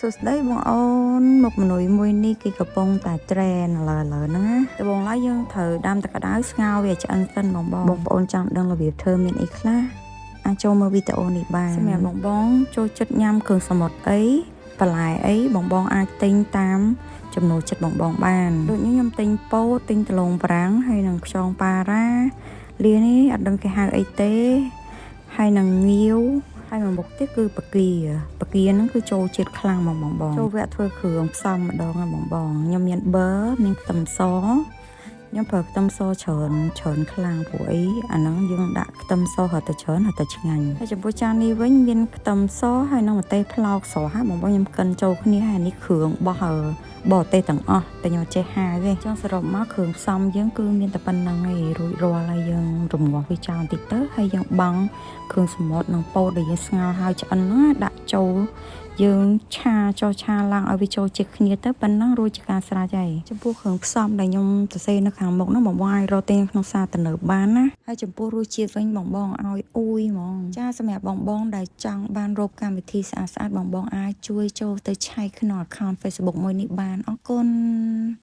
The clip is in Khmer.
សួស្តីបងអូនមកមនុយមួយនេះគេកំពុងតែត្រេនឡើហ្នឹងណាតែបងឡើយយើងត្រូវដាំទឹកក្តៅស្ងោរវាឆ្អិនសិនបងប្អូនចង់ដឹងរបៀបធ្វើមានអីខ្លះអាចចូលមើលវីដេអូនេះបានសម្រាប់បងចូលចិត្តញ៉ាំគ្រឿងសមុទ្រអីបន្លែអីបងអាចទិញតាមចំណូលចិត្តបងបានដូចខ្ញុំទិញពោតទិញដលងប្រាំងហើយនឹងខ្យងប៉ារ៉ាលានេះអត់ដឹងគេហៅអីទេហើយនឹងងាវហើយមួយមុខទៀតគឺបកាហ្នឹងគឺចូលជាតិខ្លាំងមកបងចូលវគ្គធ្វើគ្រឿងផ្សំម្ដងបងខ្ញុំមានប៊ឺមានខ្ទឹមសខ្ញុំប្រើខ្ទឹមសច្រើនខ្លាំងព្រោះអីអាហ្នឹងយើងដាក់ខ្ទឹមសរត់តែច្រើនរត់តែឆ្ងាញ់ហើយចំពោះចាននេះវិញមានខ្ទឹមសហើយនឹងម្ទេសផ្លោកស្រស់បងខ្ញុំកិនចូលគ្នាហើយនេះគ្រឿងបោះបរទេសទាំងអស់តែខ្ញុំចេះហៅទេចង់សរុបមកគ្រឿងផ្សំយើងគឺមានតែប៉ុណ្្នឹងឯងរួចរាល់ហើយយើងរំងាស់វាចោលបន្តិចទៅហើយយើងបង់គ្រឿងសមុទ្រនិងពោតដែលយើងស្ងោរហើយឆ្អិនណាដាក់ចូលយើងឆាឡើងឲ្យវាចូលជាតិគ្នាទៅប៉ុណ្ណឹងរួចជាការស្រេចហើយចំពោះគ្រឿងផ្សំដែលខ្ញុំសរសេរនៅខាងមុខហ្នឹងបងអាចរកទិញក្នុងផ្សារទំនើបបានណាហើយចំពោះរសជាតិវិញបងឲ្យអ៊ូយហ្មងចាសម្រាប់បងដែលចង់បានរកកម្មវិធីស្អាតបងអាចជួយចូលទៅឆែកក្នុង account Facebook មួយនេះបានអរគុណ